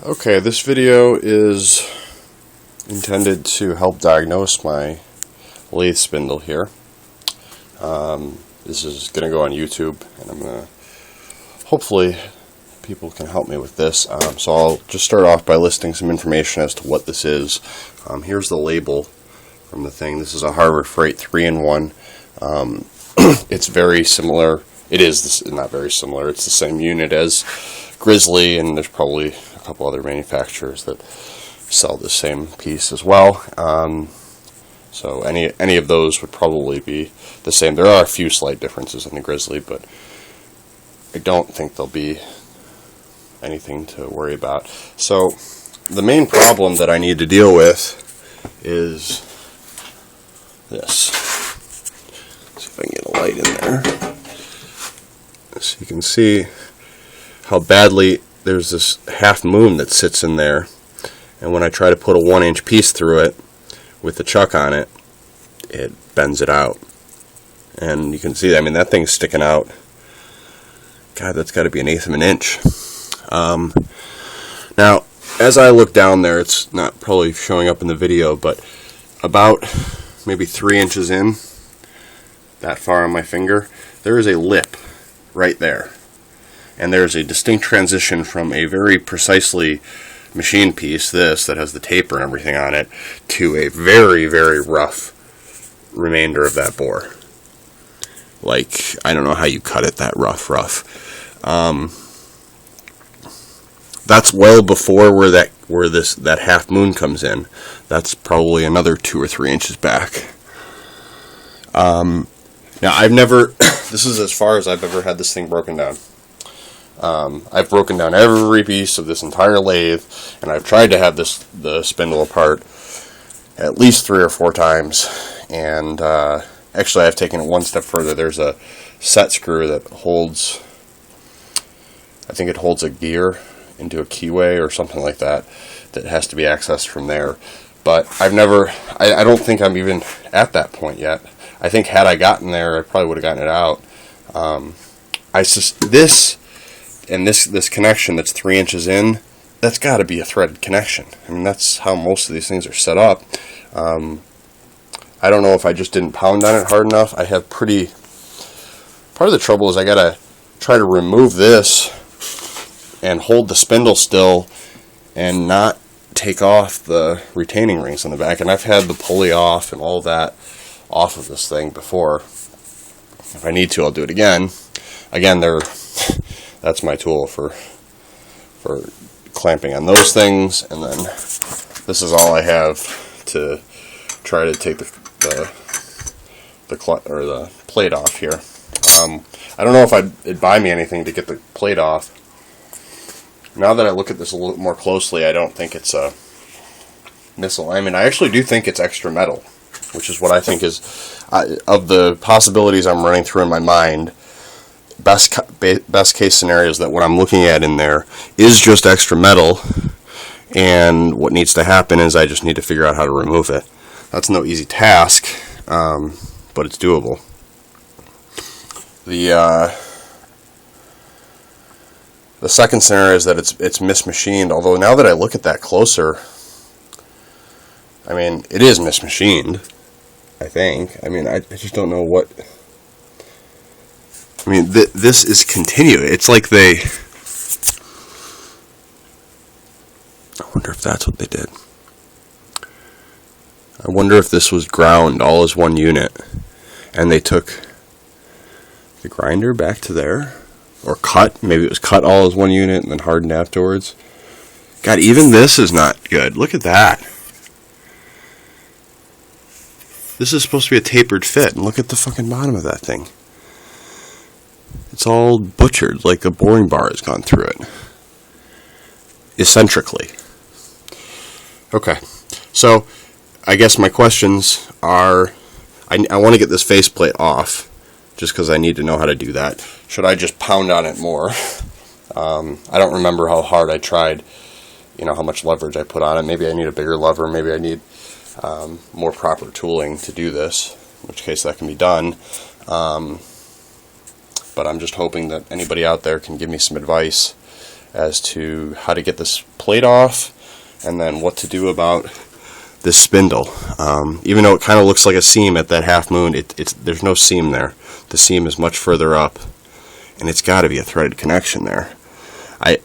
Okay, this video is intended to help diagnose my lathe spindle here. This is going to go on YouTube, and I'm going to, hopefully people can help me with this. So I'll just start off by listing some information as to what this is. Here's the label from the thing. This is a Harbor Freight 3-in-1. It's very similar. It is not very similar. It's the same unit as Grizzly, and there's probably a couple other manufacturers that sell the same piece as well. So any of those would probably be the same. There are a few slight differences in the Grizzly, but I don't think there'll be anything to worry about. So the main problem that I need to deal with is this. Let's see if I can get a light in there. So you can see how badly there's this half moon that sits in there, and when I try to put a 1-inch piece through it with the chuck on it, it bends it out. And you can see, I mean, that thing's sticking out. God, that's got to be 1/8 of an inch. Now, as I look down there, it's not probably showing up in the video, but about maybe 3 inches in, that far on my finger, there is a lip right there. And there's a distinct transition from a very precisely machined piece, this, that has the taper and everything on it, to a very, very rough remainder of that bore. Like, I don't know how you cut it that rough. That's well before where that half moon comes in. That's probably another 2 or 3 inches back. Now, I've never, this is as far as I've ever had this thing broken down. I've broken down every piece of this entire lathe, and I've tried to have the spindle apart at least 3 or 4 times, and actually I've taken it one step further. There's a set screw that holds, I think it holds a gear into a keyway or something like that, that has to be accessed from there. But I've never, I don't think I'm even at that point yet. I think had I gotten there, I probably would have gotten it out. This connection that's 3 inches in, that's got to be a threaded connection. I mean, that's how most of these things are set up. I don't know if I just didn't pound on it hard enough. I have part of the trouble is I got to try to remove this and hold the spindle still and not take off the retaining rings on the back. And I've had the pulley off and all that off of this thing before. If I need to, I'll do it again. Again, that's my tool for clamping on those things, and then this is all I have to try to take the plate off here. I don't know if it'd buy me anything to get the plate off. Now that I look at this a little more closely, I don't think it's a misalignment. I actually do think it's extra metal, which is what I think is, of the possibilities I'm running through in my mind, best case scenario is that what I'm looking at in there is just extra metal, and what needs to happen is I just need to figure out how to remove it. That's no easy task, but it's doable. The second scenario is that it's mismachined, although now that I look at that closer, I mean, it is mismachined, I think. I mean, I just don't know what... I mean, this is continuous. It's like I wonder if that's what they did. I wonder if this was ground all as one unit, and they took the grinder back to there, or cut. Maybe it was cut all as one unit and then hardened afterwards. God, even this is not good. Look at that. This is supposed to be a tapered fit, and look at the fucking bottom of that thing. It's all butchered, like a boring bar has gone through it. Eccentrically. Okay, so I guess my questions are, I want to get this faceplate off, just because I need to know how to do that. Should I just pound on it more? I don't remember how hard I tried, how much leverage I put on it. Maybe I need a bigger lever, maybe I need more proper tooling to do this, in which case that can be done. But I'm just hoping that anybody out there can give me some advice as to how to get this plate off, and then what to do about this spindle. Even though it kind of looks like a seam at that half moon, there's no seam there. The seam is much further up, and it's got to be a threaded connection there. I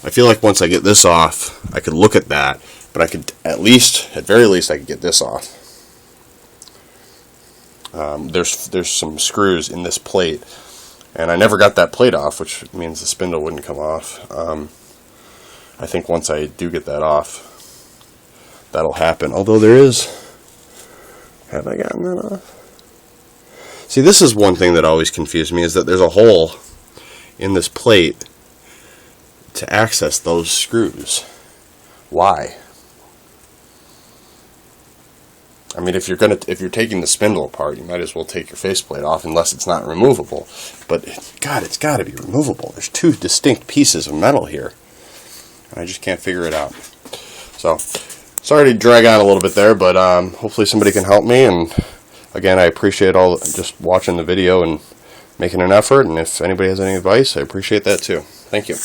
feel like once I get this off, I could look at that, but I could at very least, I could get this off. There's some screws in this plate, and I never got that plate off, which means the spindle wouldn't come off. I think once I do get that off, that'll happen. Although have I gotten that off? See, this is one thing that always confused me, is that there's a hole in this plate to access those screws. Why? I mean, if you're taking the spindle apart, you might as well take your faceplate off, unless it's not removable. But God, it's got to be removable. There's two distinct pieces of metal here, and I just can't figure it out. So, sorry to drag on a little bit there, but hopefully somebody can help me. And again, I appreciate just watching the video and making an effort. And if anybody has any advice, I appreciate that too. Thank you.